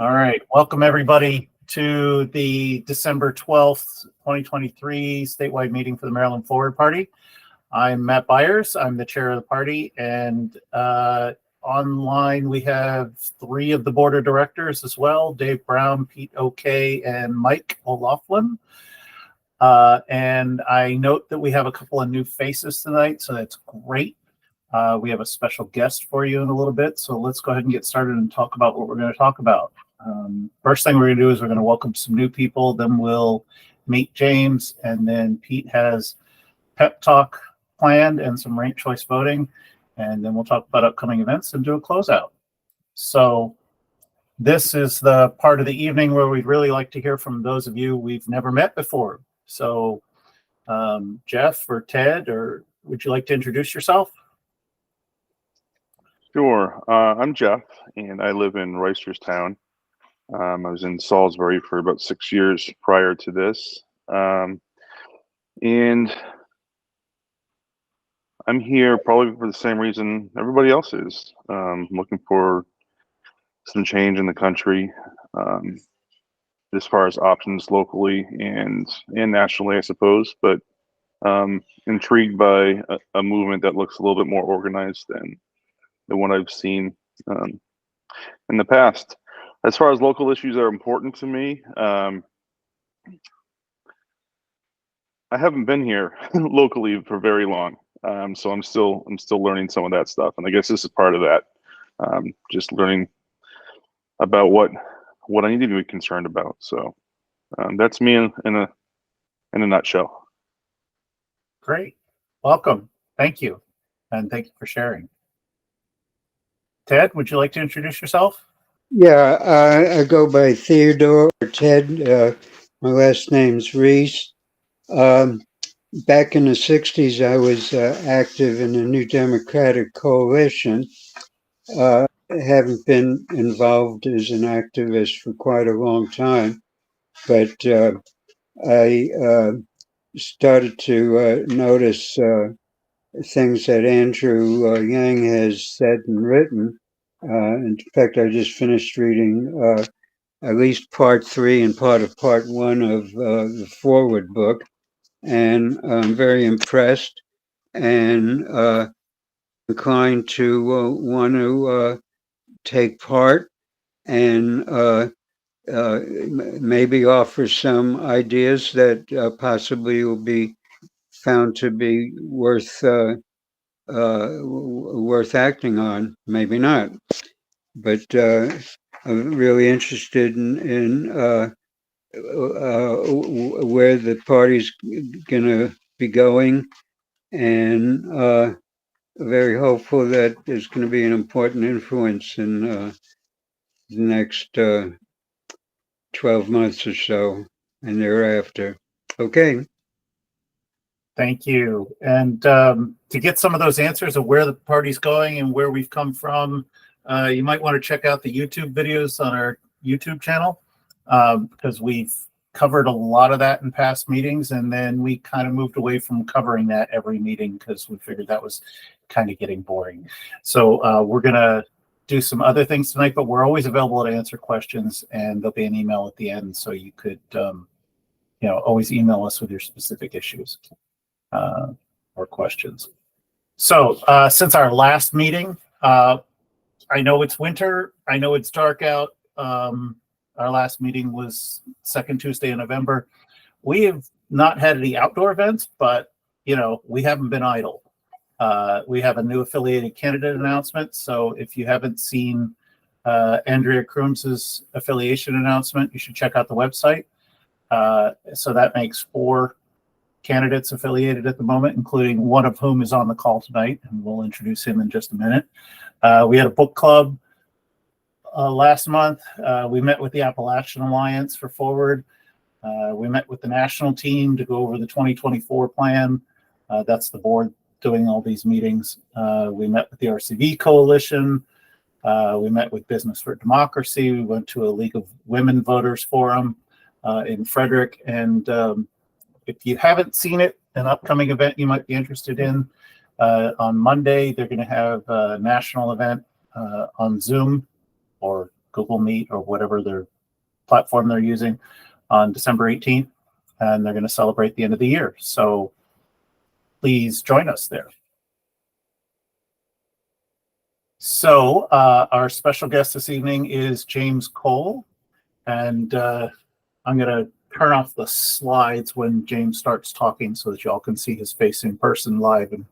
All right. Welcome, everybody, to the December 12th, 2023 statewide meeting for the Maryland Forward Party. I'm Matt Byers. I'm the chair of the party. And online, we have three of the board of directors as well: Dave Brown, Pete O'Kay, and Mike O'Loughlin. And I note that we have a couple of new faces tonight, so that's great. We have a special guest for you in a little bit, so let's go ahead and get started and talk about what we're going to talk about. First thing we're going to do is we're going to welcome some new people, then we'll meet James, and then Pete has pep talk planned and some ranked choice voting, and then we'll talk about upcoming events and do a closeout. So this is the part of the evening where we'd really like to hear from those of you we've never met before. So Jeff or Ted, or would you like to introduce yourself? Sure. I'm Jeff, and I live in Reisterstown. I was in Salisbury for about 6 years prior to this. And I'm here probably for the same reason everybody else is. Looking for some change in the country as far as options locally and nationally, I suppose. But intrigued by a movement that looks a little bit more organized than the one I've seen in the past. As far as local issues that are important to me, I haven't been here locally for very long, so I'm still learning some of that stuff, and I guess this is part of that. Just learning about what I need to be concerned about. So that's me in a nutshell. Great, welcome, thank you, and thank you for sharing. Ted, would you like to introduce yourself? Yeah, I go by Theodore or Ted. My last name's Reese. Back in the 60s, I was active in the New Democratic Coalition. I haven't been involved as an activist for quite a long time, but I started to notice things that Andrew Yang has said and written. In fact, I just finished reading at least part 3 and part of part 1 of the Forward book, and I'm very impressed and inclined to want to take part and maybe offer some ideas that possibly will be found to be worth acting on, maybe not. But I'm really interested in where the party's going to be going, and very hopeful that there's going to be an important influence in the next 12 months or so and thereafter. Okay. Thank you. And to get some of those answers of where the party's going and where we've come from, you might want to check out the YouTube videos on our YouTube channel, because we've covered a lot of that in past meetings, and then we kind of moved away from covering that every meeting because we figured that was kind of getting boring. So we're going to do some other things tonight, but we're always available to answer questions, and there'll be an email at the end, so you could always email us with your specific issues or questions. So since our last meeting, I know it's winter. I know it's dark out. Our last meeting was second Tuesday in November. We have not had any outdoor events, but we haven't been idle. We have a new affiliated candidate announcement. So if you haven't seen Andrea Krooms's affiliation announcement, you should check out the website. So that makes 4 candidates affiliated at the moment, including one of whom is on the call tonight, and we'll introduce him in just a minute. We had a book club last month. We met with the Appalachian Alliance for Forward. We met with the national team to go over the 2024 plan. That's the board doing all these meetings. We met with the RCV Coalition. We met with Business for Democracy. We went to a League of Women Voters Forum in Frederick. And if you haven't seen it, an upcoming event you might be interested in, on Monday, they're going to have a national event on Zoom or Google Meet or whatever their platform they're using on December 18th, and they're going to celebrate the end of the year. So please join us there. So our special guest this evening is James Cole, and I'm going to turn off the slides when James starts talking so that y'all can see his face in person, live and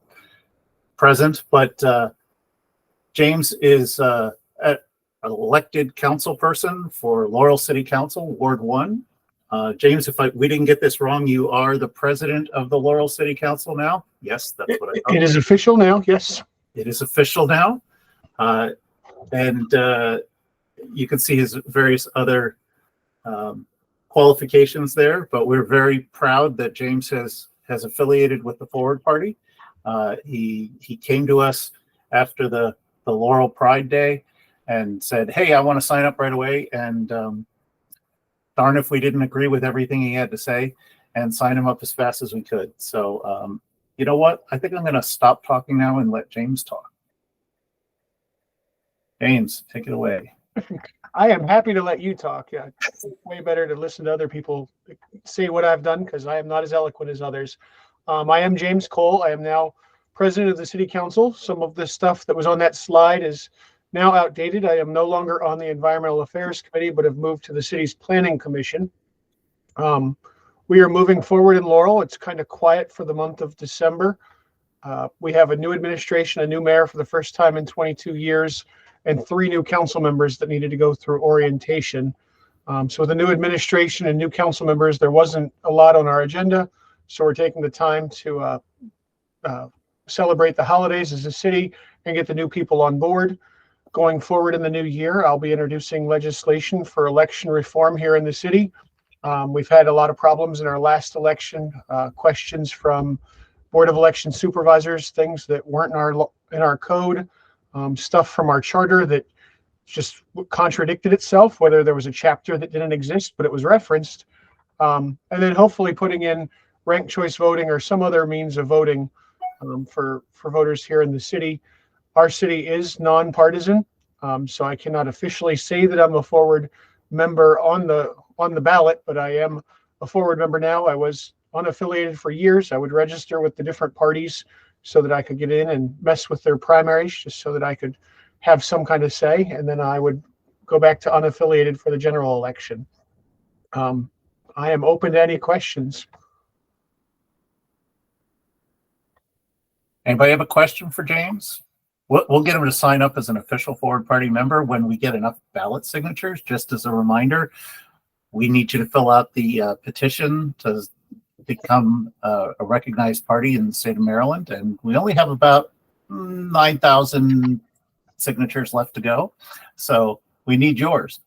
present. But James is an elected council person for Laurel City Council, Ward 1. James, if we didn't get this wrong, you are the president of the Laurel City Council now? Yes, that's what I thought. It is official now, yes. It is official now. And you can see his various other qualifications there, but we're very proud that James has affiliated with the Forward Party. He came to us after the Laurel Pride Day and said, hey, I want to sign up right away. And darn if we didn't agree with everything he had to say and sign him up as fast as we could. So you know what? I think I'm going to stop talking now and let James talk. James, take it away. I am happy to let you talk. Yeah, it's way better to listen to other people say what I've done because I am not as eloquent as others. I am James Cole. I am now president of the city council. Some of the stuff that was on that slide is now outdated. I am no longer on the environmental affairs committee, but have moved to the city's planning commission. We are moving forward in Laurel. It's kind of quiet for the month of December. We have a new administration, a new mayor for the first time in 22 years. And 3 new council members that needed to go through orientation. So with the new administration and new council members, there wasn't a lot on our agenda. So we're taking the time to celebrate the holidays as a city and get the new people on board. Going forward in the new year, I'll be introducing legislation for election reform here in the city. We've had a lot of problems in our last election, questions from Board of Election supervisors, things that weren't in our code. Stuff from our charter that just contradicted itself, whether there was a chapter that didn't exist, but it was referenced. And then hopefully putting in ranked choice voting or some other means of voting for voters here in the city. Our city is nonpartisan, so I cannot officially say that I'm a Forward member on the ballot, but I am a Forward member now. I was unaffiliated for years. I would register with the different parties so that I could get in and mess with their primaries, just so that I could have some kind of say. And then I would go back to unaffiliated for the general election. I am open to any questions. Anybody have a question for James? We'll get him to sign up as an official Forward Party member when we get enough ballot signatures. Just as a reminder, we need you to fill out the petition to become a recognized party in the state of Maryland, and we only have about 9,000 signatures left to go, so we need yours.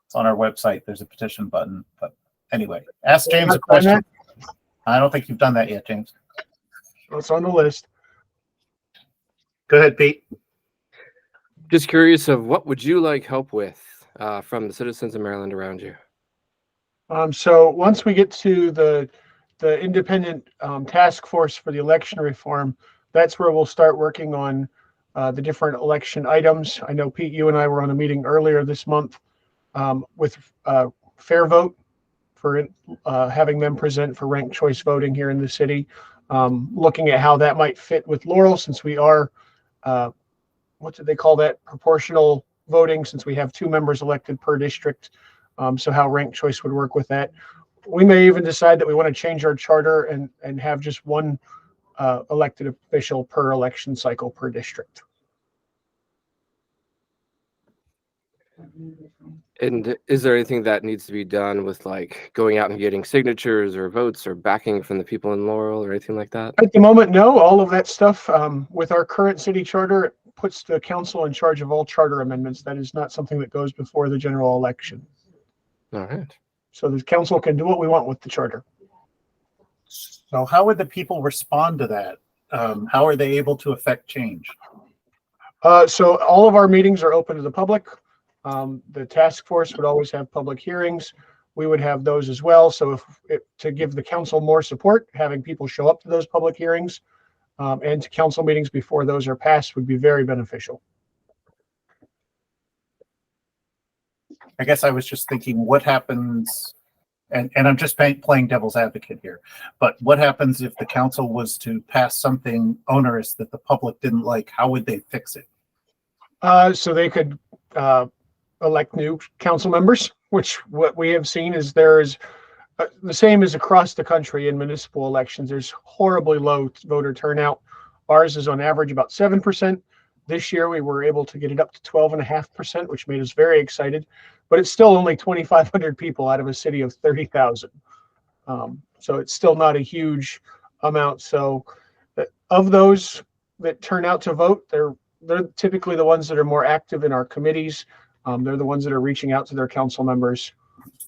It's on our website. There's a petition button. But anyway, ask James a question. I don't think you've done that yet, James. It's on the list. Go ahead, Pete. Just curious of what would you like help with from the citizens of Maryland around you? So once we get to the independent task force for the election reform, that's where we'll start working on the different election items. I know, Pete, you and I were on a meeting earlier this month with Fair Vote for having them present for ranked choice voting here in the city, looking at how that might fit with Laurel, since we are, what did they call that? Proportional voting, since we have 2 members elected per district. So how ranked choice would work with that. We may even decide that we want to change our charter and have just 1 elected official per election cycle per district. And is there anything that needs to be done with like going out and getting signatures or votes or backing from the people in Laurel or anything like that? At the moment, no. All of that stuff with our current city charter, it puts the council in charge of all charter amendments. That is not something that goes before the general election. All right. So the council can do what we want with the charter. So how would the people respond to that? How are they able to affect change? So all of our meetings are open to the public. The task force would always have public hearings. We would have those as well. So to give the council more support, having people show up to those public hearings and to council meetings before those are passed would be very beneficial. I guess I was just thinking, what happens, and I'm just playing devil's advocate here, but what happens if the council was to pass something onerous that the public didn't like? How would they fix it? So they could elect new council members, which what we have seen is there is the same as across the country in municipal elections. There's horribly low voter turnout. Ours is on average about 7%. This year we were able to get it up to 12.5%, which made us very excited, but it's still only 2,500 people out of a city of 30,000. So it's still not a huge amount. So of those that turn out to vote, they're typically the ones that are more active in our committees. They're the ones that are reaching out to their council members.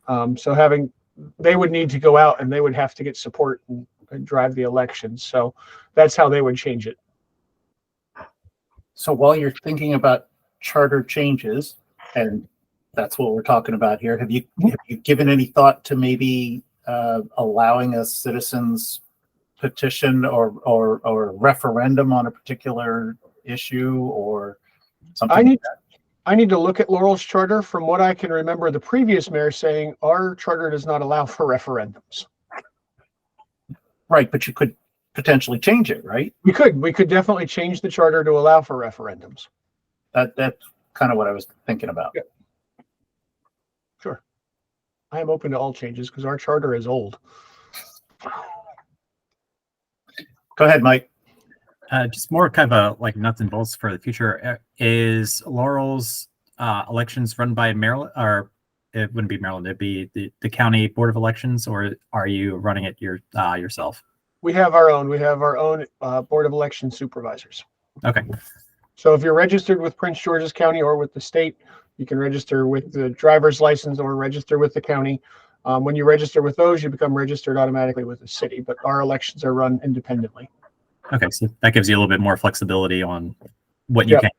So they would need to go out and they would have to get support and drive the elections. So that's how they would change it. So while you're thinking about charter changes, and that's what we're talking about here, have you given any thought to maybe allowing a citizens petition or referendum on a particular issue or something? I need to look at Laurel's charter. From what I can remember, the previous mayor saying our charter does not allow for referendums. Right, but you could potentially change it, right? We could definitely change the charter to allow for referendums. That's kind of what I was thinking about. Yeah. Sure. I am open to all changes because our charter is old. Go ahead, Mike. Just more kind of a like nuts and bolts for the future. Is Laurel's elections run by Maryland, or it wouldn't be Maryland? It'd be the county board of elections, or are you running it yourself? We have our own. We have our own board of election supervisors. Okay. So if you're registered with Prince George's County or with the state, you can register with the driver's license or register with the county. When you register with those, you become registered automatically with the city, but our elections are run independently. Okay, so that gives you a little bit more flexibility on what you can.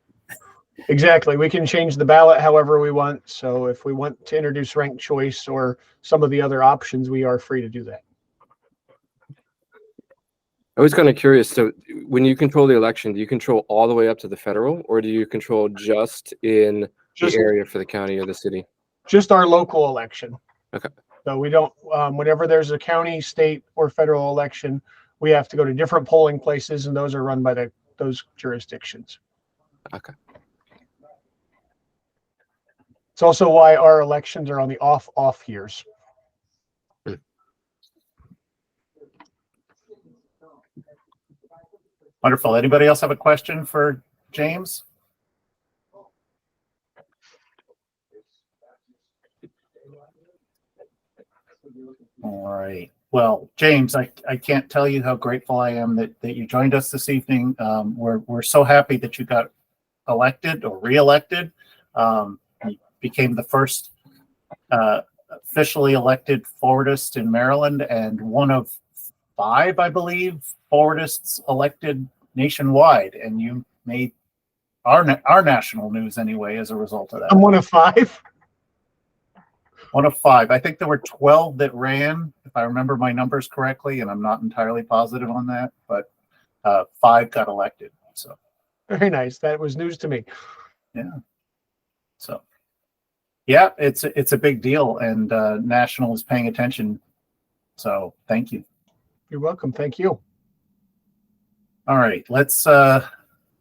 Exactly. We can change the ballot however we want. So if we want to introduce ranked choice or some of the other options, we are free to do that. I was kind of curious. So when you control the election, do you control all the way up to the federal, or do you control just in the area for the county or the city? Just our local election. Okay. So we don't, whenever there's a county, state, or federal election, we have to go to different polling places, and those are run by those jurisdictions. Okay. It's also why our elections are on the off years. Wonderful. Anybody else have a question for James? All right. Well, James, I can't tell you how grateful I am that you joined us this evening. We're so happy that you got elected or reelected. You became the first officially elected forwardist in Maryland and one of 5, I believe, forwardists elected nationwide, and you made our national news anyway as a result of that. I'm one of 5. One of 5. I think there were 12 that ran, if I remember my numbers correctly, and I'm not entirely positive on that, but 5 got elected. So very nice. That was news to me. Yeah. So yeah, it's a big deal, and National is paying attention. So thank you. You're welcome. Thank you. All right, let's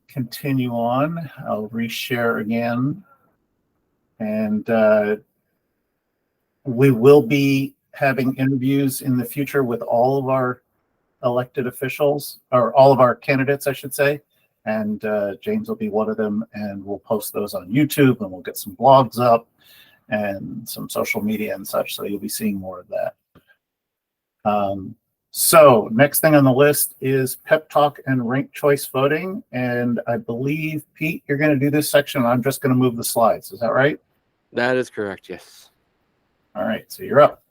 continue on. I'll reshare again. And we will be having interviews in the future with all of our elected officials, or all of our candidates, I should say. And James will be one of them, and we'll post those on YouTube, and we'll get some blogs up and some social media and such. So you'll be seeing more of that. So next thing on the list is pep talk and ranked choice voting. And I believe, Pete, you're going to do this section. I'm just going to move the slides. Is that right? That is correct. Yes. All right. So you're up.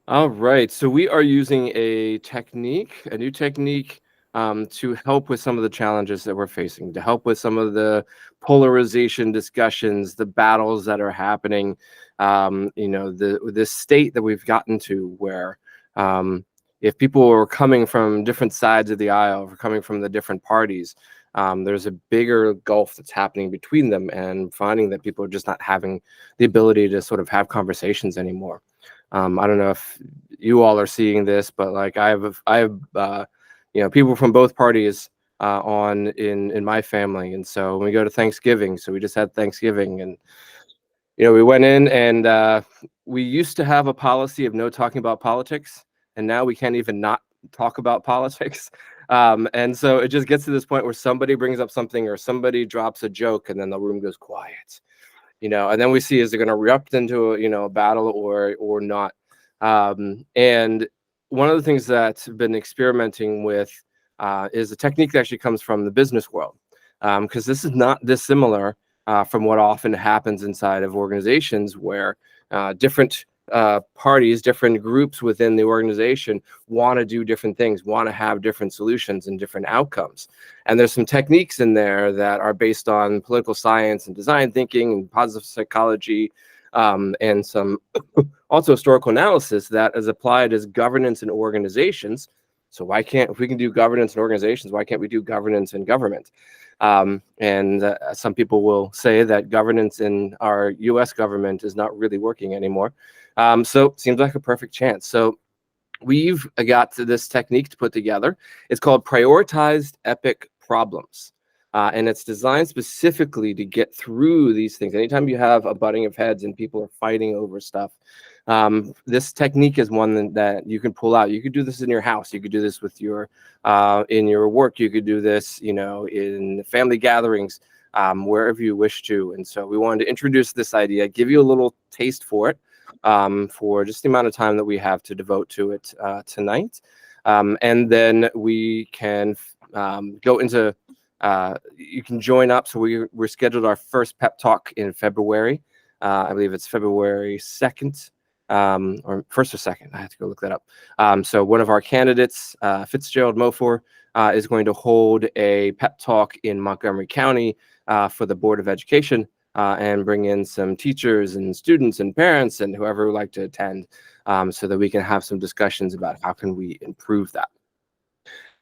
All right. So we are using a new technique to help with some of the challenges that we're facing, to help with some of the polarization discussions, the battles that are happening, this state that we've gotten to where if people are coming from different sides of the aisle, or coming from the different parties, there's a bigger gulf that's happening between them, and finding that people are just not having the ability to sort of have conversations anymore. I don't know if you all are seeing this, but like I have people from both parties on in my family, and so when we go to Thanksgiving, so we just had Thanksgiving, and we went in, and we used to have a policy of no talking about politics, and now we can't even not talk about politics. And so it just gets to this point where somebody brings up something or somebody drops a joke, and then the room goes quiet. And then we see, is it going to erupt into a battle or not? And one of the things that I've been experimenting with is a technique that actually comes from the business world, because this is not dissimilar from what often happens inside of organizations, where different parties, different groups within the organization want to do different things, want to have different solutions and different outcomes. And there's some techniques in there that are based on political science and design thinking and positive psychology, and some also historical analysis that is applied as governance in organizations. So if we can do governance in organizations, why can't we do governance in government? And some people will say that governance in our US government is not really working anymore. So it seems like a perfect chance. So we've got this technique to put together. It's called prioritized epic problems. And it's designed specifically to get through these things. Anytime you have a butting of heads and people are fighting over stuff, this technique is one that you can pull out. You could do this in your house. You could do this with your in your work. You could do this, in family gatherings, wherever you wish to. And so we wanted to introduce this idea, give you a little taste for it, for just the amount of time that we have to devote to it tonight. And then we can go into. You can join up. So we're scheduled our first pep talk in February. I believe it's February 2nd, or 1st or 2nd. I have to go look that up. So one of our candidates, Fitzgerald Mofor, is going to hold a pep talk in Montgomery County for the Board of Education, and bring in some teachers and students and parents and whoever would like to attend, so that we can have some discussions about how can we improve that.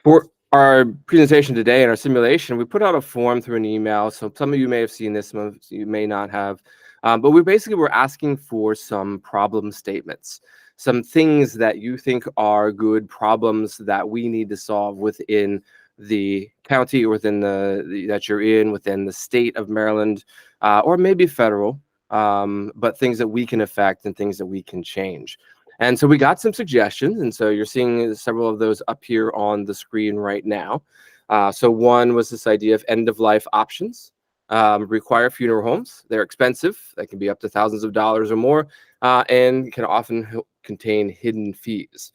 For our presentation today and our simulation, we put out a form through an email. So some of you may have seen this, some of you may not have. But we're asking for some problem statements, some things that you think are good problems that we need to solve within the county or within that you're in, within the state of Maryland, or maybe federal, but things that we can affect and things that we can change. And so we got some suggestions, and so you're seeing several of those up here on the screen right now. So one was this idea of end-of-life options. Require funeral homes. They're expensive. They can be up to thousands of dollars or more, and can often contain hidden fees.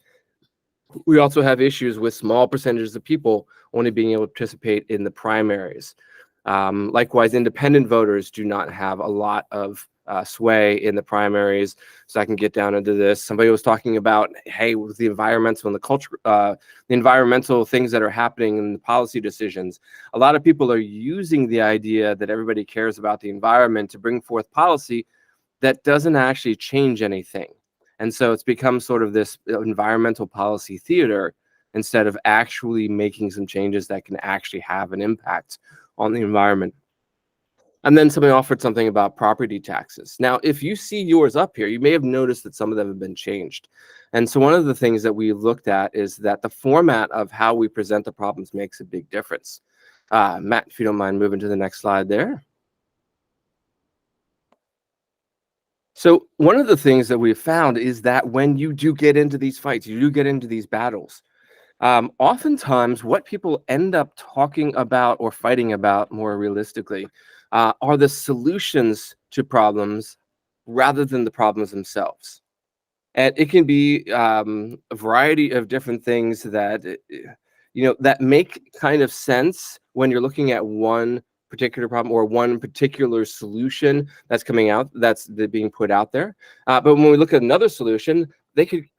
We also have issues with small percentages of people only being able to participate in the primaries. Likewise, independent voters do not have a lot of sway in the primaries. So I can get down into this. Somebody was talking about, hey, with the environmental and the culture, the environmental things that are happening in the policy decisions, a lot of people are using the idea that everybody cares about the environment to bring forth policy that doesn't actually change anything. And so it's become sort of this environmental policy theater instead of actually making some changes that can actually have an impact on the environment. And then somebody offered something about property taxes. Now, if you see yours up here, you may have noticed that some of them have been changed. And so one of the things that we looked at is that the format of how we present the problems makes a big difference. Matt, if you don't mind moving to the next slide there. So one of the things that we've found is that when you do get into these fights, you do get into these battles, oftentimes what people end up talking about or fighting about more realistically are the solutions to problems rather than the problems themselves. And it can be a variety of different things that, that make kind of sense when you're looking at one particular problem or one particular solution that's coming out, that's being put out there. But when we look at another solution,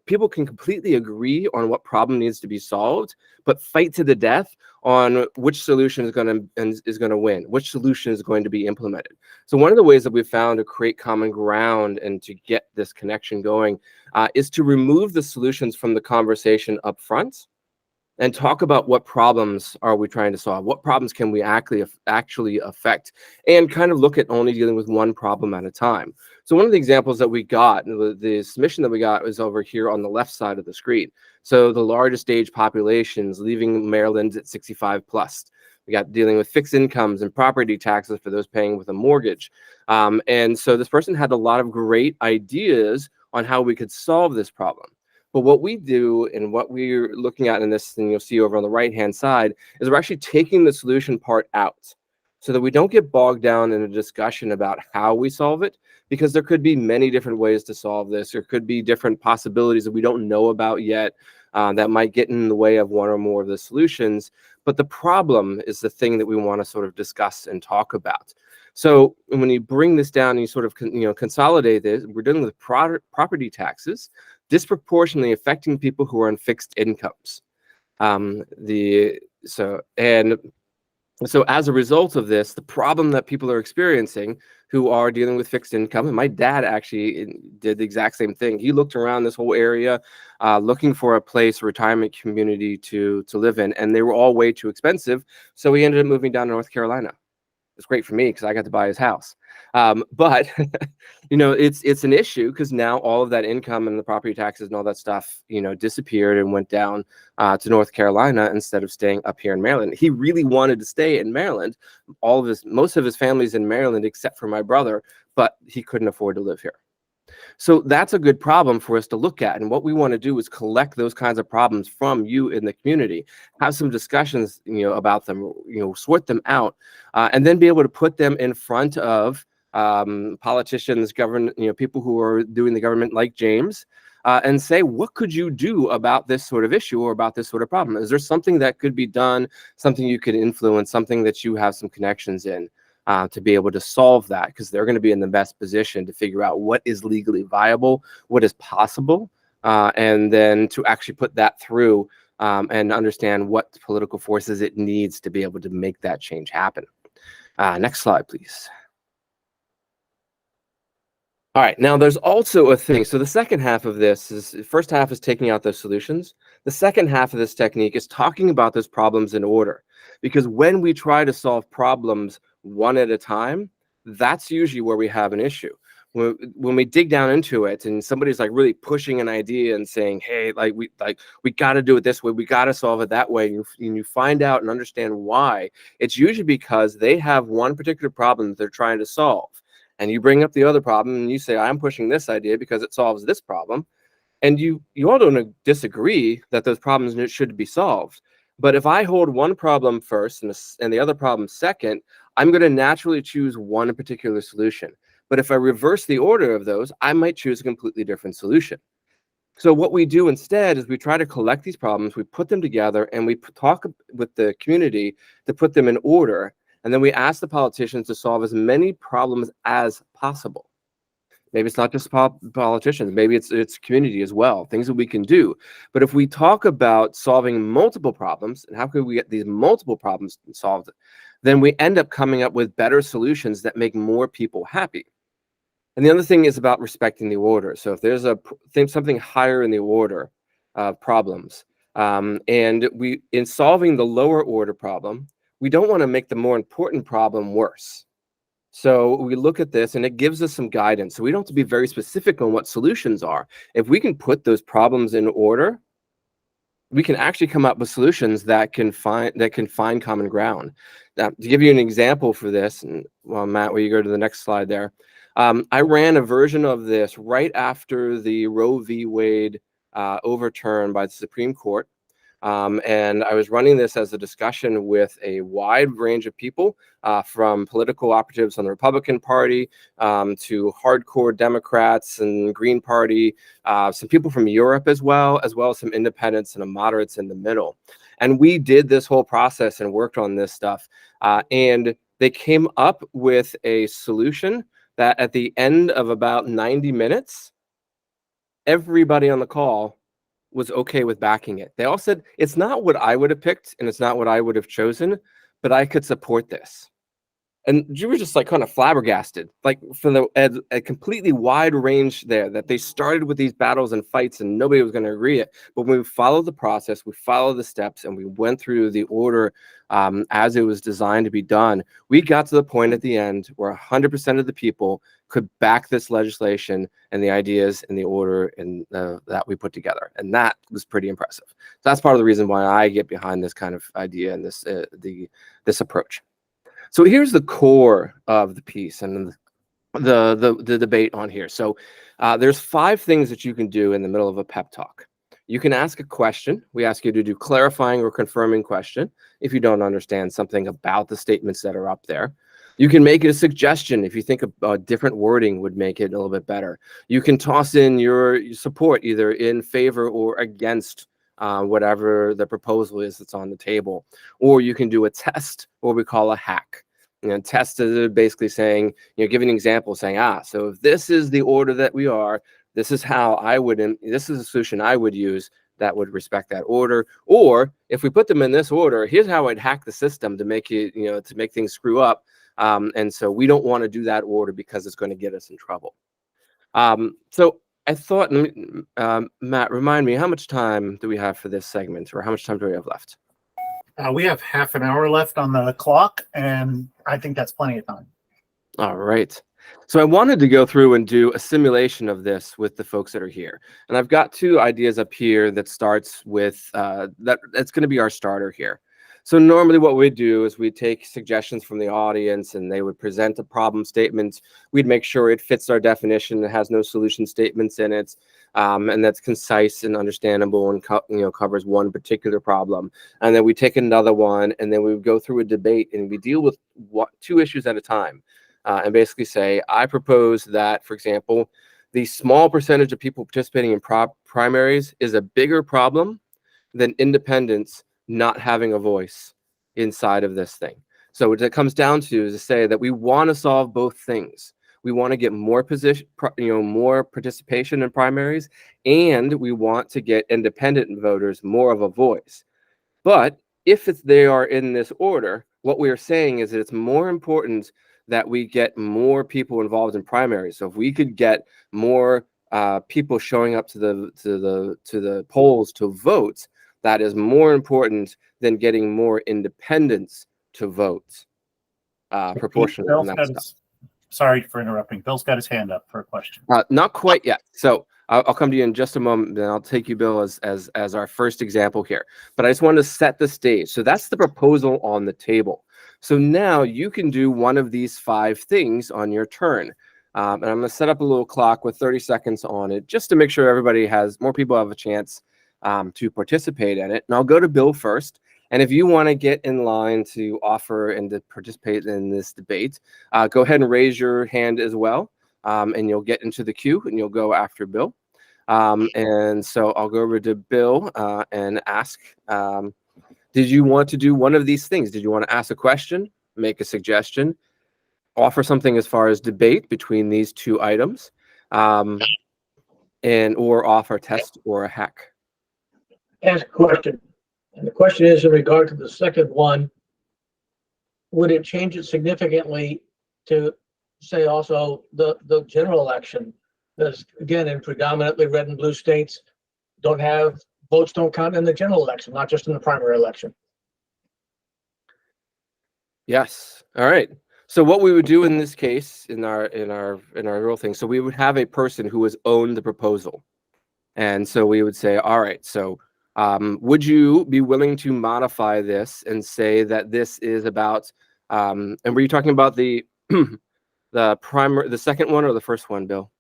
people can completely agree on what problem needs to be solved, but fight to the death on which solution is going to win, which solution is going to be implemented. So one of the ways that we've found to create common ground and to get this connection going is to remove the solutions from the conversation up front and talk about what problems are we trying to solve, what problems can we actually affect, and kind of look at only dealing with one problem at a time. So one of the examples that we got, the submission that we got, was over here on the left side of the screen. So the largest age populations leaving Maryland at 65 plus. We got dealing with fixed incomes and property taxes for those paying with a mortgage. And so this person had a lot of great ideas on how we could solve this problem. But what we do and what we're looking at in this, and you'll see over on the right-hand side, is we're actually taking the solution part out so that we don't get bogged down in a discussion about how we solve it, because there could be many different ways to solve this. There could be different possibilities that we don't know about yet that might get in the way of one or more of the solutions. But the problem is the thing that we want to sort of discuss and talk about. So when you bring this down and you sort of consolidate this, we're dealing with property taxes disproportionately affecting people who are on fixed incomes. So as a result of this, the problem that people are experiencing who are dealing with fixed income, and my dad actually did the exact same thing. He looked around this whole area looking for a place, a retirement community to live in, and they were all way too expensive. So he ended up moving down to North Carolina. It's great for me because I got to buy his house. But it's an issue because now all of that income and the property taxes and all that stuff, disappeared and went down to North Carolina instead of staying up here in Maryland. He really wanted to stay in Maryland. Most of his family's in Maryland except for my brother, but he couldn't afford to live here. So that's a good problem for us to look at. And what we want to do is collect those kinds of problems from you in the community, have some discussions, about them, sort them out, and then be able to put them in front of politicians, people who are doing the government like James, and say, what could you do about this sort of issue or about this sort of problem? Is there something that could be done, something you could influence, something that you have some connections in? To be able to solve that, because they're going to be in the best position to figure out what is legally viable, what is possible, and then to actually put that through and understand what political forces it needs to be able to make that change happen. Next slide, please. All right, now there's also a thing. So the second half of this is, first half is taking out those solutions. The second half of this technique is talking about those problems in order, because when we try to solve problems one at a time, that's usually where we have an issue. When we dig down into it and somebody's like really pushing an idea and saying, hey, we got to do it this way, we got to solve it that way, and you find out and understand why, it's usually because they have one particular problem that they're trying to solve. And you bring up the other problem and you say, I'm pushing this idea because it solves this problem. And you all don't disagree that those problems should be solved. But if I hold one problem first and the other problem second, I'm going to naturally choose one particular solution. But if I reverse the order of those, I might choose a completely different solution. So what we do instead is we try to collect these problems, we put them together, and we talk with the community to put them in order. And then we ask the politicians to solve as many problems as possible. Maybe it's not just politicians, maybe it's community as well, things that we can do. But if we talk about solving multiple problems and how can we get these multiple problems solved, then we end up coming up with better solutions that make more people happy. And the other thing is about respecting the order. So if there's something higher in the order of problems, and in solving the lower order problem, we don't want to make the more important problem worse. So we look at this and it gives us some guidance. So we don't have to be very specific on what solutions are. If we can put those problems in order, we can actually come up with solutions that can find common ground. Now, to give you an example for this, and Matt, will you go to the next slide there? I ran a version of this right after the Roe v. Wade overturn by the Supreme Court. And I was running this as a discussion with a wide range of people, from political operatives on the Republican Party to hardcore Democrats and Green Party, some people from Europe as well as some independents and moderates in the middle. And we did this whole process and worked on this stuff. And they came up with a solution that at the end of about 90 minutes, everybody on the call was okay with backing it. They all said, it's not what I would have picked and it's not what I would have chosen, but I could support this. And you were just like kind of flabbergasted, like for a completely wide range there, that they started with these battles and fights and nobody was going to agree it. But when we followed the process, we followed the steps, and we went through the order as it was designed to be done, we got to the point at the end where 100% of the people could back this legislation and the ideas and the order and that we put together. And that was pretty impressive. So that's part of the reason why I get behind this kind of idea and this approach. So here's the core of the piece and the debate on here. So there's 5 things that you can do in the middle of a pep talk. You can ask a question. We ask you to do clarifying or confirming question if you don't understand something about the statements that are up there. You can make it a suggestion if you think a different wording would make it a little bit better. You can toss in your support either in favor or against whatever the proposal is that's on the table. Or you can do a test, or we call a hack. Test is basically saying, giving an example, saying, so if this is the order that we are, this is how I would, this is a solution I would use that would respect that order. Or if we put them in this order, here's how I'd hack the system to make to make things screw up. And so we don't want to do that order because it's going to get us in trouble. So I thought, Matt, remind me, how much time do we have for this segment, or how much time do we have left? We have half an hour left on the clock, and I think that's plenty of time. All right. So I wanted to go through and do a simulation of this with the folks that are here. And I've got 2 ideas up here that starts with, that's going to be our starter here. So normally what we'd do is we'd take suggestions from the audience, and they would present a problem statement. We'd make sure it fits our definition, it has no solution statements in it, and that's concise and understandable and covers one particular problem. And then we take another one, and then we would go through a debate, and we deal with 2 issues at a time, and basically say, I propose that, for example, the small percentage of people participating in primaries is a bigger problem than independents not having a voice inside of this thing. So what it comes down to is to say that we want to solve both things. We want to get more more participation in primaries, and we want to get independent voters more of a voice. But if they are in this order, what we are saying is that it's more important that we get more people involved in primaries. So if we could get more people showing up to the polls to vote, that is more important than getting more independents to vote proportionally on that stuff. Sorry for interrupting. Bill's got his hand up for a question. Not quite yet. So I'll come to you in just a moment, then I'll take you, Bill, as our first example here. But I just wanted to set the stage. So that's the proposal on the table. So now you can do one of these 5 things on your turn. And I'm going to set up a little clock with 30 seconds on it, just to make sure more people have a chance to participate in it. And I'll go to Bill first. And if you want to get in line to offer and to participate in this debate, go ahead and raise your hand as well. And you'll get into the queue, and you'll go after Bill. And so I'll go over to Bill and ask, did you want to do one of these things? Did you want to ask a question, make a suggestion, offer something as far as debate between these 2 items, or offer a test or a hack? Ask a question. And the question is in regard to the second one, would it change it significantly to say also the general election? Because again, in predominantly red and blue states, votes don't count in the general election, not just in the primary election. Yes. All right. So what we would do in this case, in our real thing, so we would have a person who has owned the proposal. And so we would say, all right, so would you be willing to modify this and say that this is about, and were you talking about the second one or the first one, Bill?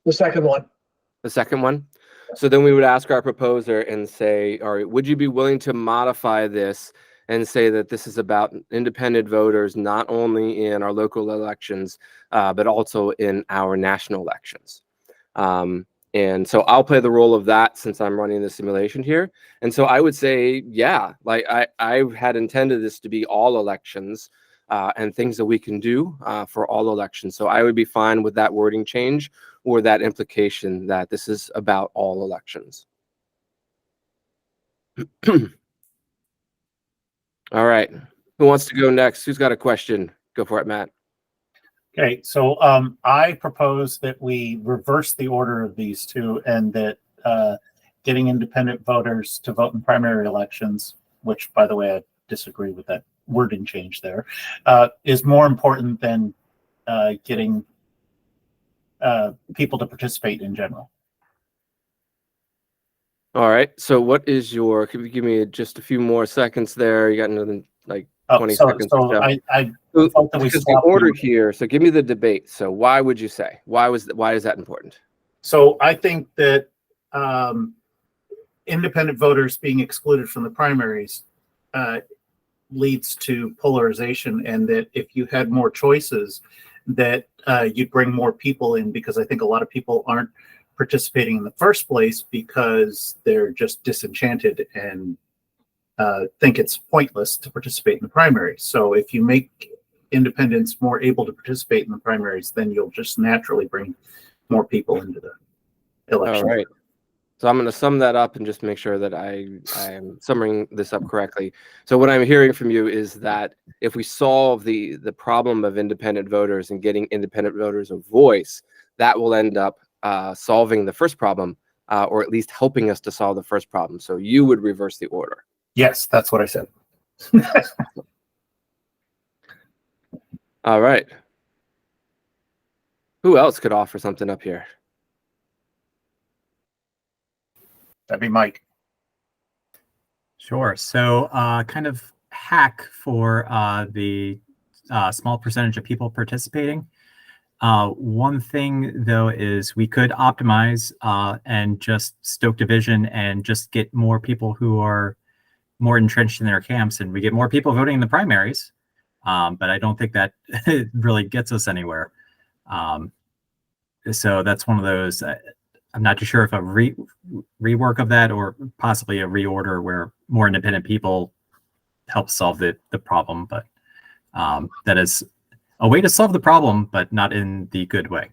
The second one. The second one. So then we would ask our proposer and say, all right, would you be willing to modify this and say that this is about independent voters, not only in our local elections, but also in our national elections? And so I'll play the role of that since I'm running the simulation here. And so I would say, yeah, like I had intended this to be all elections and things that we can do for all elections. So I would be fine with that wording change or that implication that this is about all elections. All right. Who wants to go next? Who's got a question? Go for it, Matt. Okay, so I propose that we reverse the order of these two, and that getting independent voters to vote in primary elections, which, by the way, I disagree with that wording change there, is more important than getting people to participate in general. All right. So what is your, could you give me just a few more seconds there? You got another like 20 seconds or so. I So, thought that we because the swapped order them. here, so give me the debate. So why would you say? Why is that important? So I think that independent voters being excluded from the primaries leads to polarization, and that if you had more choices, that you'd bring more people in, because I think a lot of people aren't participating in the first place because they're just disenchanted and think it's pointless to participate in the primaries. So if you make independents more able to participate in the primaries, then you'll just naturally bring more people into the election. All right. So I'm going to sum that up and just make sure that I am summing this up correctly. So what I'm hearing from you is that if we solve the problem of independent voters and getting independent voters a voice, that will end up solving the first problem, or at least helping us to solve the first problem. So you would reverse the order. Yes, that's what I said. All right. Who else could offer something up here? That'd be Mike. Sure. So kind of hack for the small percentage of people participating. One thing, though, is we could optimize and just stoke division and just get more people who are more entrenched in their camps, and we get more people voting in the primaries. But I don't think that really gets us anywhere. So that's one of those. I'm not too sure if a rework of that or possibly a reorder where more independent people help solve the problem. But that is a way to solve the problem, but not in the good way.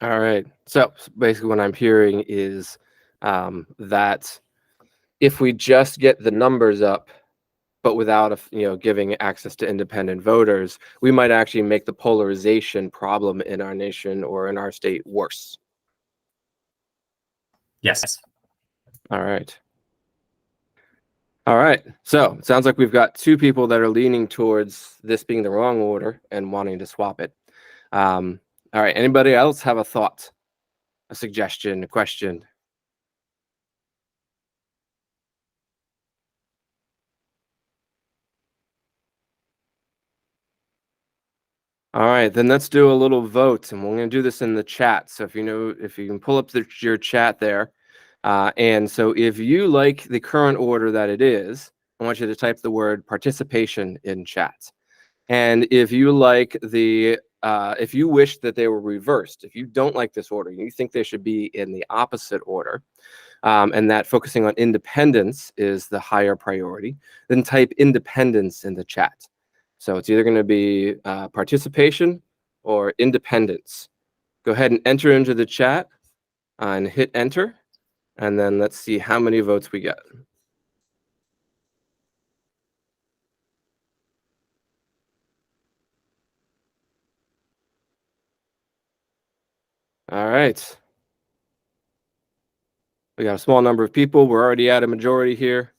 All right. So basically what I'm hearing is that if we just get the numbers up, but without giving access to independent voters, we might actually make the polarization problem in our nation or in our state worse. Yes. All right. All right. So it sounds like we've got two people that are leaning towards this being the wrong order and wanting to swap it. All right. Anybody else have a thought, a suggestion, a question? All right, then let's do a little vote, and we're going to do this in the chat. So if you can pull up your chat there, and so if you like the current order that it is, I want you to type the word participation in chat. And if you like if you wish that they were reversed, if you don't like this order, you think they should be in the opposite order, and that focusing on independence is the higher priority, then type independence in the chat. So it's either going to be participation or independence. Go ahead and enter into the chat and hit enter. And then let's see how many votes we get. All right. We got a small number of people. We're already at a majority here.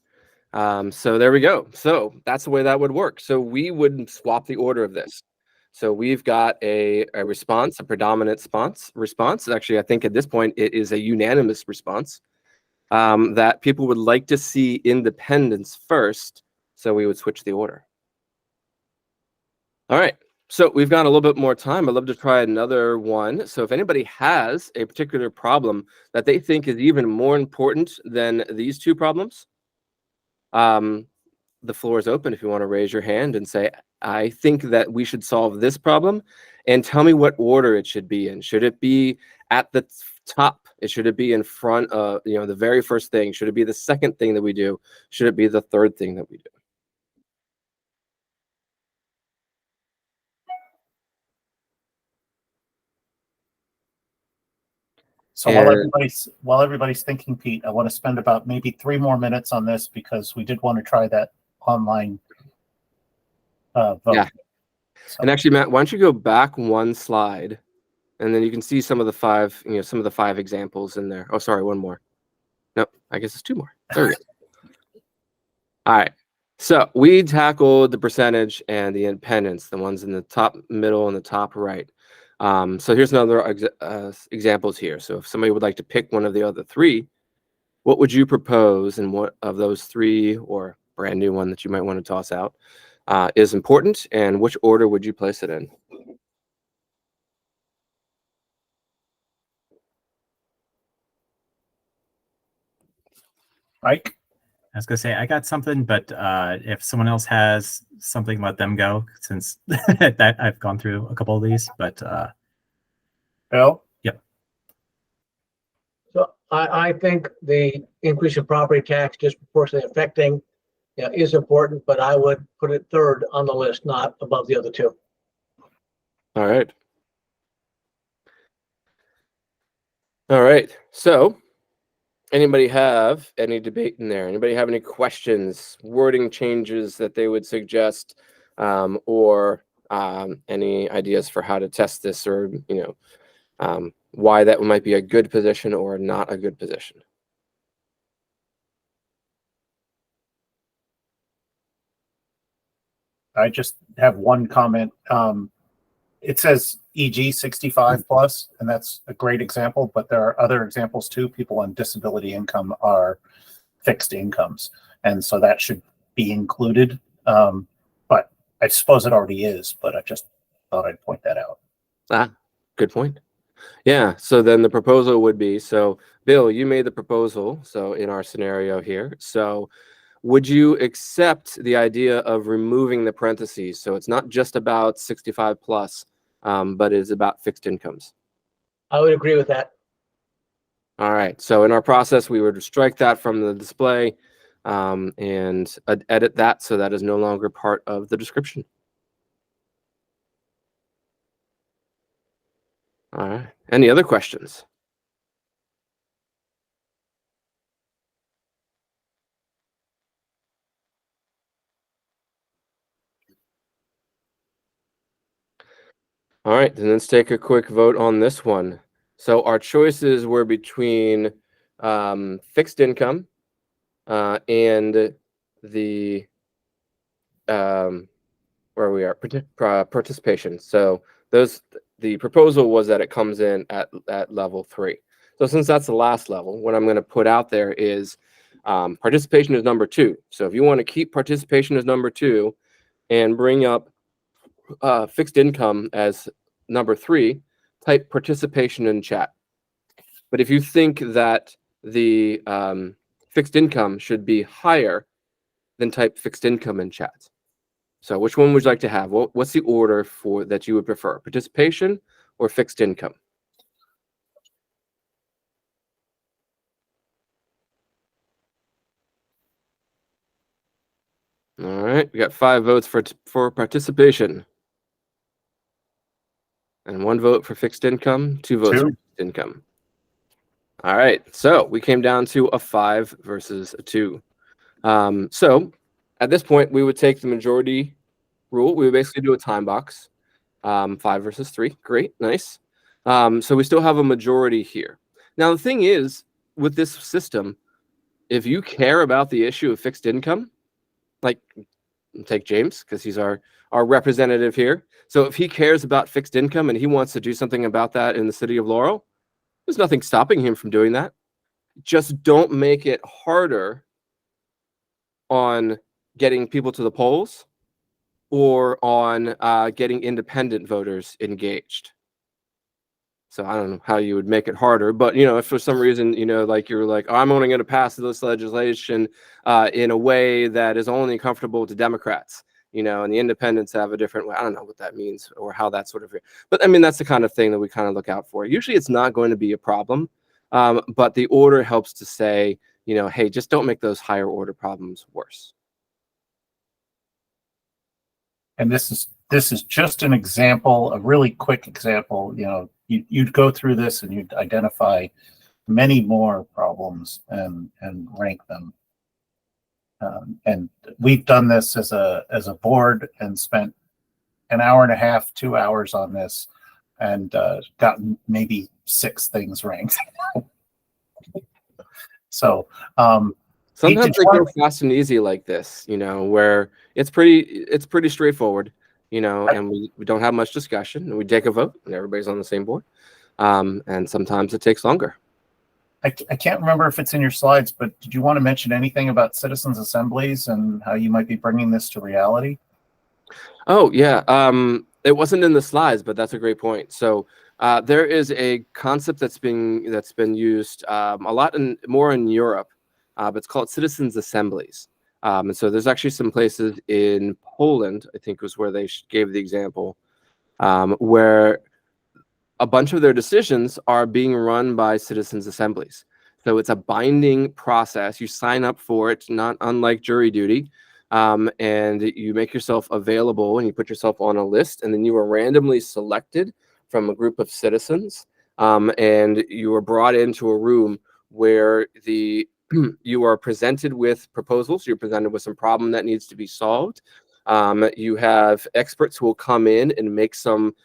So there we go. So that's the way that would work. So we would swap the order of this. So we've got a response, a predominant response. Actually, I think at this point it is a unanimous response that people would like to see independence first. So we would switch the order. All right. So we've got a little bit more time. I'd love to try another one. So if anybody has a particular problem that they think is even more important than these two problems, the floor is open if you want to raise your hand and say, I think that we should solve this problem, and tell me what order it should be in. Should it be at the top? Should it be in front of, the very first thing? Should it be the second thing that we do? Should it be the third thing that we do? So while everybody's thinking, Pete, I want to spend about maybe 3 more minutes on this, because we did want to try that online vote. Yeah. So, And actually, Matt, why don't you go back one slide, and then you can see some of the five examples in there. Oh, sorry, one more. Nope, I guess it's two more. There we go. All right. So we tackled the percentage and the independents, the ones in the top middle and the top right. So here's another examples here. So if somebody would like to pick one of the other three, what would you propose, and what of those three, or brand new one that you might want to toss out, is important, and which order would you place it in? Mike? I was gonna say I got something, but if someone else has something, let them go, since that I've gone through a couple of these. But Bill? So I think the increase in property tax disproportionately affecting, is important, but I would put it third on the list, not above the other two. All right. All right. So anybody have any debate in there? Anybody have any questions, wording changes that they would suggest, or any ideas for how to test this, or why that might be a good position or not a good position? I just have one comment. It says EG 65 plus, and that's a great example, but there are other examples too. People on disability income are fixed incomes, and so that should be included. But I suppose it already is, but I just thought I'd point that out. Good point. Yeah, so then the proposal would be, so Bill, you made the proposal, so in our scenario here, so would you accept the idea of removing the parentheses? So it's not just about 65 plus, but it's about fixed incomes. I would agree with that. All right, so in our process, we would strike that from the display and edit that so that is no longer part of the description. All right, any other questions? All right, then let's take a quick vote on this one. So our choices were between fixed income and the where we are participation. So the proposal was that it comes in at level 3. So since that's the last level, what I'm going to put out there is participation is number 2. So if you want to keep participation as number 2 and bring up fixed income as number 3, type participation in chat. But if you think that the fixed income should be higher, then type fixed income in chat. So which one would you like to have? What's the order for that you would prefer? Participation or fixed income? All right, we got 5 votes for participation. And 1 vote for fixed income, 2 votes for fixed income. All right, so we came down to a 5 versus a 2. So at this point, we would take the majority rule. We would basically do a time box, 5 versus 3. Great, nice. So we still have a majority here. Now, the thing is, with this system, if you care about the issue of fixed income, like take James, because he's our representative here. So if he cares about fixed income and he wants to do something about that in the city of Laurel, there's nothing stopping him from doing that. Just don't make it harder on getting people to the polls or on getting independent voters engaged. So I don't know how you would make it harder, but if for some reason, like you're like, oh, I'm only going to pass this legislation in a way that is only comfortable to Democrats, and the independents have a different way. I don't know what that means or how that sort of, but I mean, that's the kind of thing that we kind of look out for. Usually it's not going to be a problem, but the order helps to say, hey, just don't make those higher order problems worse. And this is just an example, a really quick example. You'd go through this and you'd identify many more problems and rank them. And we've done this as a board and spent an hour and a half, 2 hours on this, and gotten maybe 6 things ranked. So Sometimes did they you go want- fast and easy like this, you know, where it's pretty straightforward, you know, and we don't have much discussion, and we take a vote, and everybody's on the same board. And sometimes it takes longer. I can't remember if it's in your slides, but did you want to mention anything about citizens assemblies and how you might be bringing this to reality? Oh yeah, it wasn't in the slides, but that's a great point. So there is a concept that's been used a lot more in Europe, but it's called citizens assemblies. And so there's actually some places in Poland, I think was where they gave the example, where a bunch of their decisions are being run by citizens assemblies. So it's a binding process. You sign up for it, not unlike jury duty. And you make yourself available and you put yourself on a list, and then you are randomly selected from a group of citizens. And you are brought into a room where you are presented with proposals. You're presented with some problem that needs to be solved. You have experts who will come in and make some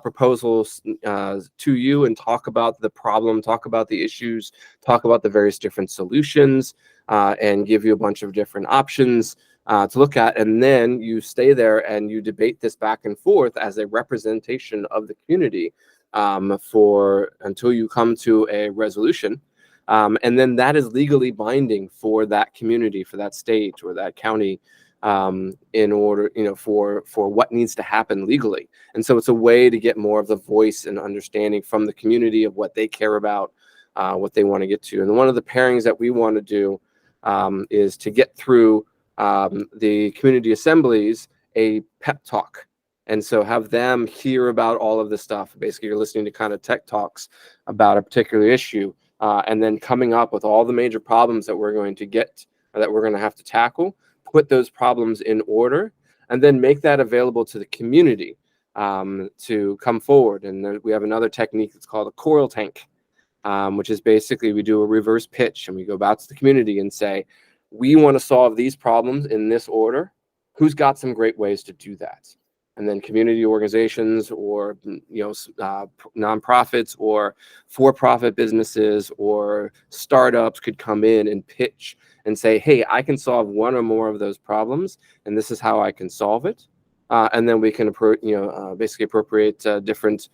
proposals to you and talk about the problem, talk about the issues, talk about the various different solutions, and give you a bunch of different options to look at. And then you stay there and you debate this back and forth as a representation of the community until you come to a resolution. And then that is legally binding for that community, for that state or that county, in order, you know, for what needs to happen legally. And so it's a way to get more of the voice and understanding from the community of what they care about, what they want to get to. And one of the pairings that we want to do is to get through the community assemblies a pep talk. And so have them hear about all of this stuff. Basically, you're listening to kind of tech talks about a particular issue, and then coming up with all the major problems that we're going to get, or that we're going to have to tackle, put those problems in order, and then make that available to the community to come forward. And we have another technique that's called a coral tank, which is basically we do a reverse pitch and we go back to the community and say, we want to solve these problems in this order. Who's got some great ways to do that? And then community organizations or nonprofits or for-profit businesses or startups could come in and pitch and say, hey, I can solve one or more of those problems, and this is how I can solve it. And then we can basically appropriate different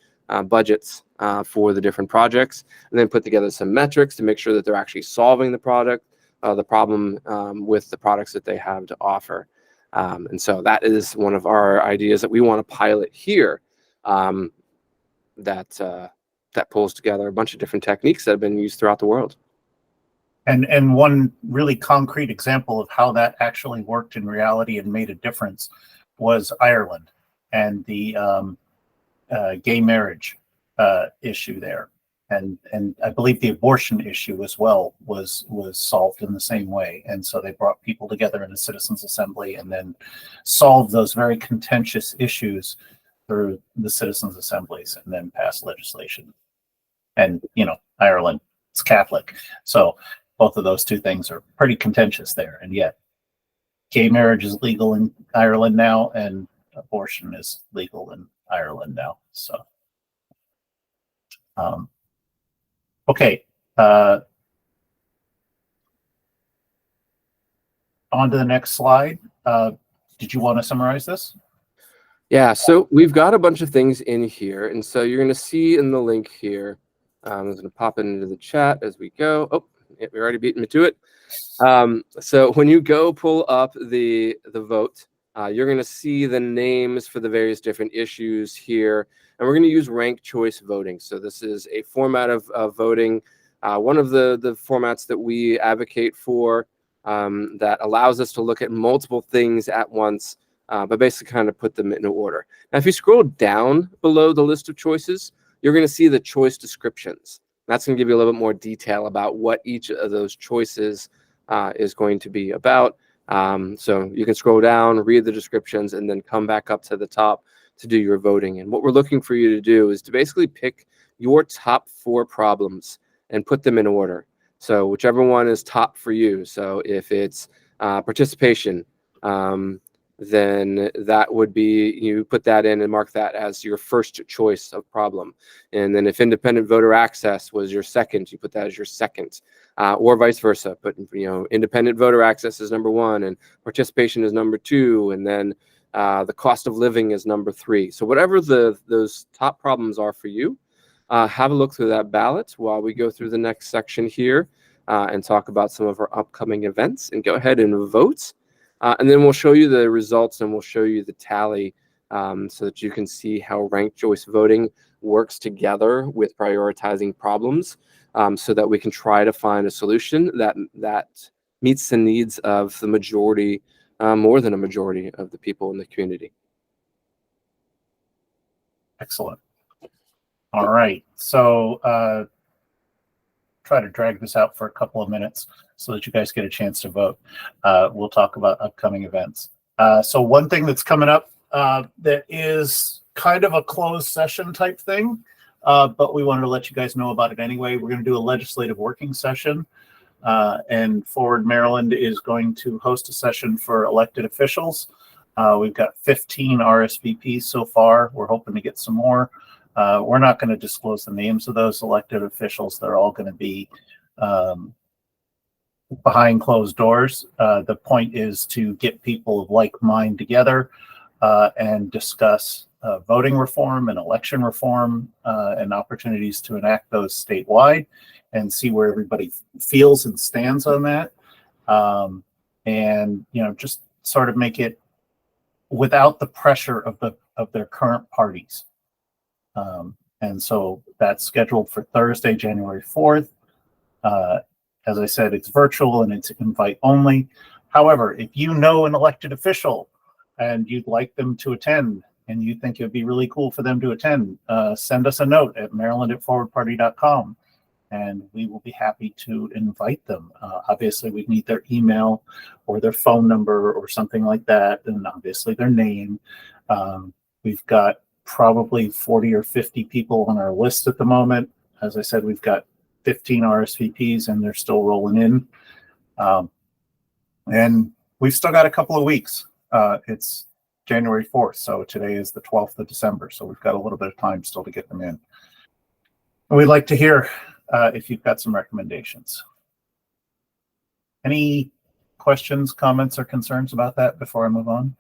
budgets for the different projects, and then put together some metrics to make sure that they're actually solving the problem with the products that they have to offer. And so that is one of our ideas that we want to pilot here, that pulls together a bunch of different techniques that have been used throughout the world. And one really concrete example of how that actually worked in reality and made a difference was Ireland and the gay marriage issue there. And I believe the abortion issue as well was solved in the same way. And so they brought people together in a citizens assembly and then solved those very contentious issues through the citizens assemblies and then passed legislation. And, you know, Ireland is Catholic. So both of those two things are pretty contentious there. And yet gay marriage is legal in Ireland now and abortion is legal in Ireland now. So, okay. On to the next slide. Did you want to summarize this? Yeah, so we've got a bunch of things in here. And so you're going to see in the link here, I'm going to pop it into the chat as we go. Oh, yeah, we already beaten me to it. So when you go pull up the vote, you're going to see the names for the various different issues here. And we're going to use ranked choice voting. So this is a format of voting. One of the formats that we advocate for that allows us to look at multiple things at once, but basically kind of put them in order. Now, if you scroll down below the list of choices, you're going to see the choice descriptions. That's going to give you a little bit more detail about what each of those choices is going to be about. So you can scroll down, read the descriptions, and then come back up to the top to do your voting. And what we're looking for you to do is to basically pick your top 4 problems and put them in order. So whichever one is top for you. So if it's Participation, then that would be, you put that in and mark that as your first choice of problem. And then if independent voter access was your second, you put that as your second, or vice versa. But independent voter access is number one and participation is number two, and then the cost of living is number three. So whatever those top problems are for you, have a look through that ballot while we go through the next section here and talk about some of our upcoming events, and go ahead and vote. And then we'll show you the results and we'll show you the tally so that you can see how ranked choice voting works together with prioritizing problems, so that we can try to find a solution that meets the needs of the majority, more than a majority of the people in the community. Excellent. All right. So try to drag this out for a couple of minutes so that you guys get a chance to vote. We'll talk about upcoming events. So one thing that's coming up that is kind of a closed session type thing, but we wanted to let you guys know about it anyway. We're going to do a legislative working session, and Forward Maryland is going to host a session for elected officials. We've got 15 RSVPs so far. We're hoping to get some more. We're not going to disclose the names of those elected officials. They're all going to be behind closed doors. The point is to get people of like mind together and discuss voting reform and election reform and opportunities to enact those statewide, and see where everybody feels and stands on that. And just sort of make it without the pressure of their current parties. And so that's scheduled for Thursday, January 4th. As I said, it's virtual and it's invite only. However, if you know an elected official and you'd like them to attend and you think it'd be really cool for them to attend, send us a note at maryland@forwardparty.com and we will be happy to invite them. Obviously, we need their email or their phone number or something like that, and obviously their name. We've got probably 40 or 50 people on our list at the moment. As I said, we've got 15 RSVPs and they're still rolling in. And we've still got a couple of weeks. It's January 4th, so today is the 12th of December, so we've got a little bit of time still to get them in. And we'd like to hear if you've got some recommendations. Any questions, comments, or concerns about that before I move on?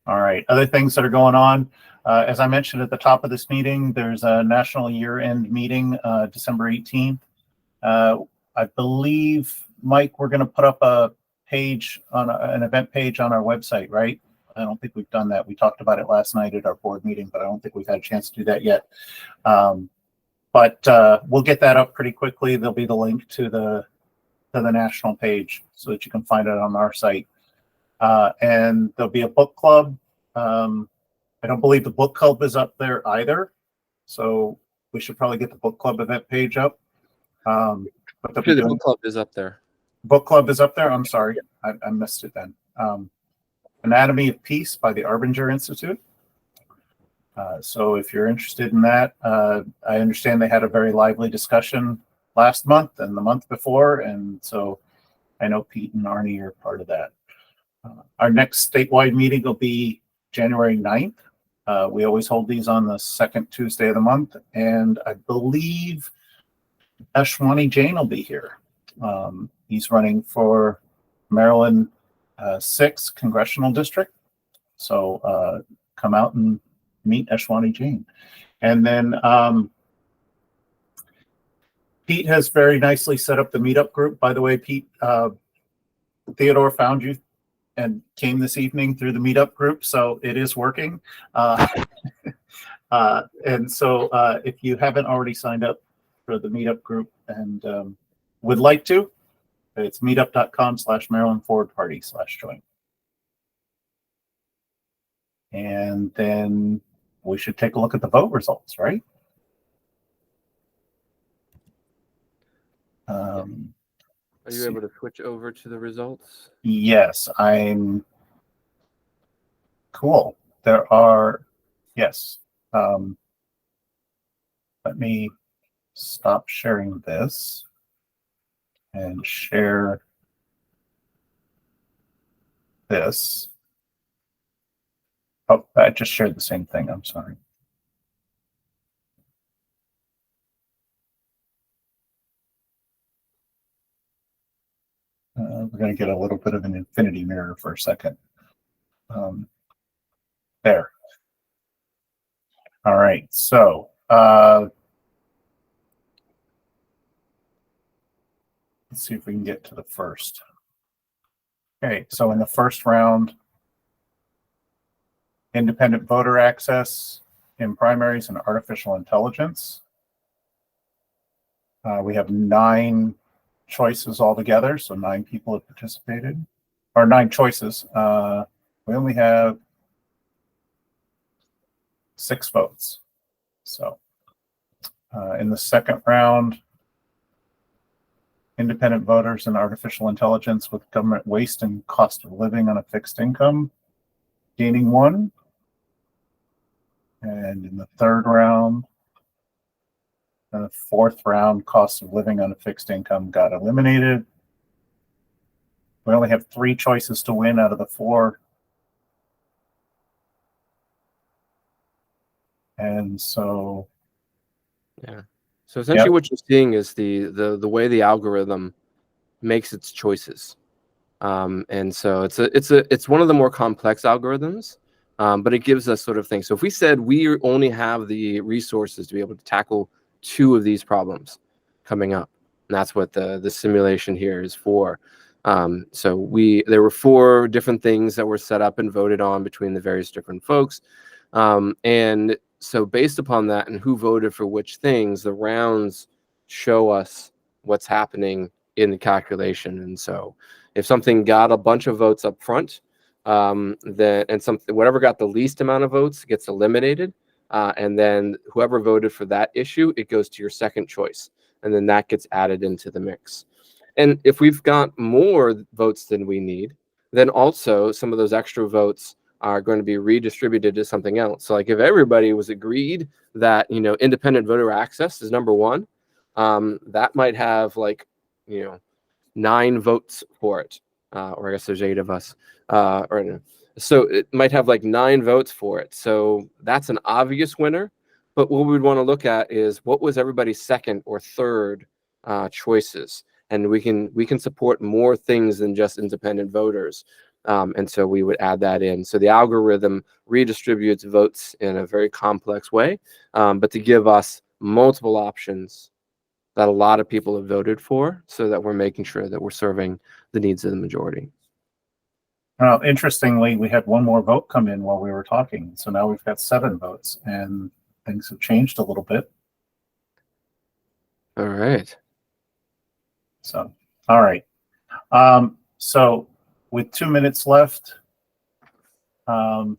All right, other things that are going on. As I mentioned at the top of this meeting, there's a national year-end meeting, December 18th. I believe, Mike, we're going to put up a page on an event page on our website, right? I don't think we've done that. We talked about it last night at our board meeting, but I don't think we've had a chance to do that yet. But we'll get that up pretty quickly. There'll be the link to the national page so that you can find it on our site. And there'll be a book club. I don't believe the book club is up there either, so we should probably get the book club event page up. But the The book club is up there. book club is up there. I'm sorry, I missed it then. Anatomy of Peace by the Arbinger Institute. So if you're interested in that, I understand they had a very lively discussion last month and the month before, and so I know Pete and Arnie are part of that. Our next statewide meeting will be January 9th. We always hold these on the second Tuesday of the month, and I believe Ashwani Jain will be here. He's running for Maryland 6th Congressional District. So come out and meet Ashwani Jain. And then Pete has very nicely set up the meetup group. By the way, Pete, Theodore found you and came this evening through the meetup group, so it is working. And so if you haven't already signed up for the meetup group and would like to, it's meetup.com/MarylandForwardParty/join. And then we should take a look at the vote results, right? Are you able to switch over to the results? Yes, I'm cool. There are, yes. Let me stop sharing this and share this. Oh, I just shared the same thing. I'm sorry. We're going to get a little bit of an infinity mirror for a second. There. All right. So, let's see if we can get to the first. Okay. So in the first round, independent voter access in primaries and artificial intelligence. We have 9 choices altogether, so 9 people have participated, or 9 choices. We only have 6 votes. So in the second round, independent voters and artificial intelligence with government waste and cost of living on a fixed income, gaining 1. And in the third round, the fourth round, cost of living on a fixed income got eliminated. We only have 3 choices to win out of the 4. And so, Yeah. So essentially Yep. what you're seeing is the way the algorithm makes its choices. And so it's one of the more complex algorithms, but it gives us sort of things. So if we said we only have the resources to be able to tackle 2 of these problems coming up, and that's what the simulation here is for. So there were 4 different things that were set up and voted on between the various different folks. And so based upon that and who voted for which things, the rounds show us what's happening in the calculation. And so if something got a bunch of votes up front, whatever got the least amount of votes gets eliminated. And then whoever voted for that issue, it goes to your second choice. And then that gets added into the mix. And if we've got more votes than we need, then also some of those extra votes are going to be redistributed to something else. So like if everybody was agreed that, independent voter access is number 1, that might have 9 votes for it. Or I guess there's 8 of us. So it might have 9 votes for it. So that's an obvious winner. But what we'd want to look at is what was everybody's second or third choices. And we can support more things than just independent voters. And so we would add that in. So the algorithm redistributes votes in a very complex way, but to give us multiple options that a lot of people have voted for, so that we're making sure that we're serving the needs of the majority. Well, interestingly, we had 1 more vote come in while we were talking. So now we've got 7 votes, and things have changed a little bit. All right. So, all right. So with 2 minutes left, I'm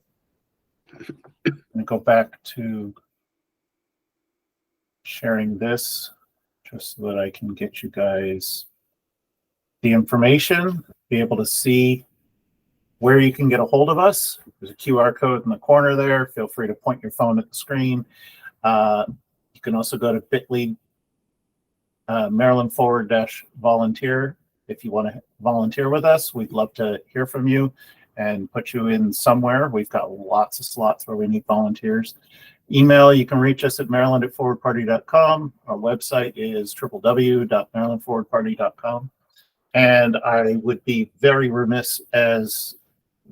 going to go back to sharing this just so that I can get you guys the information, be able to see where you can get a hold of us. There's a QR code in the corner there. Feel free to point your phone at the screen. You can also go to bit.ly Maryland /volunteer. If you want to volunteer with us, we'd love to hear from you and put you in somewhere. We've got lots of slots where we need volunteers. Email, you can reach us at maryland@forwardparty.com. Our website is www.marylandforwardparty.com. And I would be very remiss as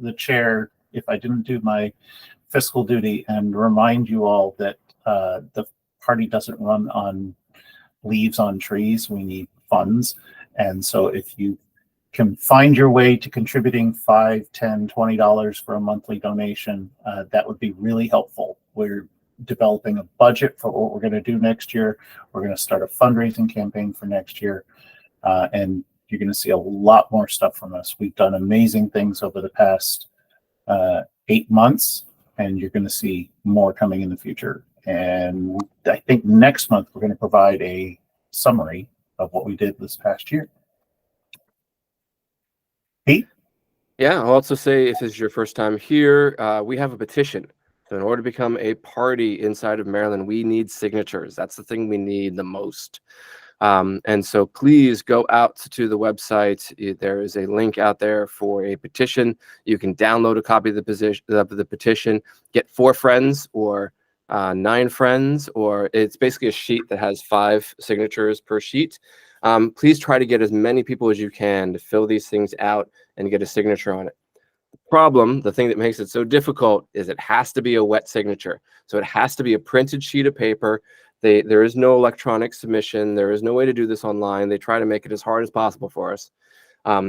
the chair if I didn't do my fiscal duty and remind you all that the party doesn't run on leaves on trees. We need funds. And so if you can find your way to contributing $5, $10, $20 for a monthly donation, that would be really helpful. We're developing a budget for what we're going to do next year. We're going to start a fundraising campaign for next year. And you're going to see a lot more stuff from us. We've done amazing things over the past 8 months, and you're going to see more coming in the future. And I think next month we're going to provide a summary of what we did this past year. Pete? Yeah, I'll also say if this is your first time here, we have a petition So in order to become a party inside of Maryland, we need signatures. That's the thing we need the most. And so please go out to the website. There is a link out there for a petition. You can download a copy of the petition, get 4 friends or 9 friends, or it's basically a sheet that has 5 signatures per sheet. Please try to get as many people as you can to fill these things out and get a signature on it. Problem, the thing that makes it so difficult is it has to be a wet signature. So it has to be a printed sheet of paper. There is no electronic submission. There is no way to do this online. They try to make it as hard as possible for us.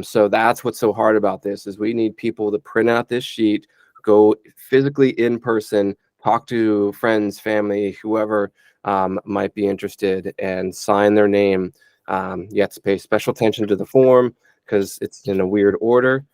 So that's what's so hard about this is we need people to print out this sheet, go physically in person, talk to friends, family, whoever might be interested, and sign their name. You have to pay special attention to the form because it's in a weird order.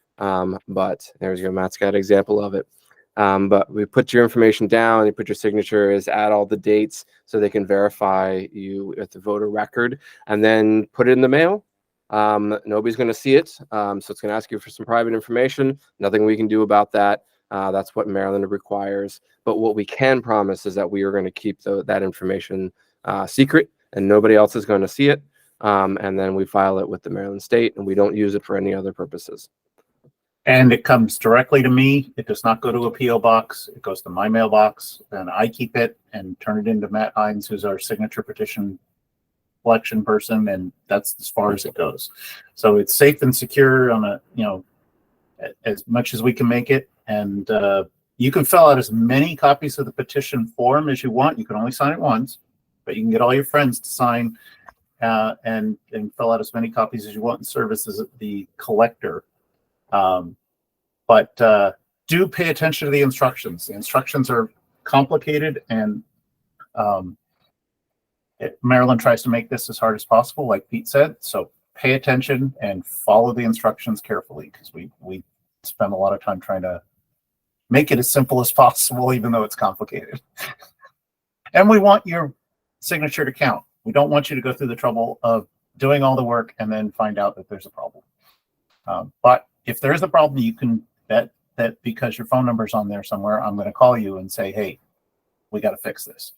But there's your Matt's got an example of it. But we put your information down, you put your signatures, add all the dates so they can verify you at the voter record, and then put it in the mail. Nobody's going to see it. So it's going to ask you for some private information. Nothing we can do about that. That's what Maryland requires. But what we can promise is that we are going to keep that information secret and nobody else is going to see it. And then we file it with the Maryland state and we don't use it for any other purposes. And it comes directly to me. It does not go to a PO box. It goes to my mailbox, and I keep it and turn it into Matt Hines, who's our signature petition collection person, and that's as far as it goes. So it's safe and secure on a, as much as we can make it. And you can fill out as many copies of the petition form as you want. You can only sign it once, but you can get all your friends to sign and fill out as many copies as you want and serve as the collector. But do pay attention to the instructions. The instructions are complicated, and Maryland tries to make this as hard as possible, like Pete said. So pay attention and follow the instructions carefully, because we spend a lot of time trying to make it as simple as possible, even though it's complicated. And we want your signature to count. We don't want you to go through the trouble of doing all the work and then find out that there's a problem. But if there is a problem, you can bet that because your phone number's on there somewhere, I'm going to call you and say, hey, we got to fix this.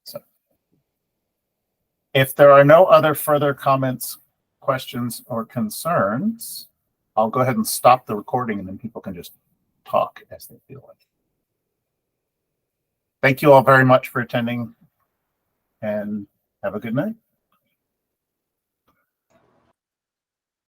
So if there are no other further comments, questions, or concerns, I'll go ahead and stop the recording and then people can just talk as they feel like. Thank you all very much for attending and have a good night.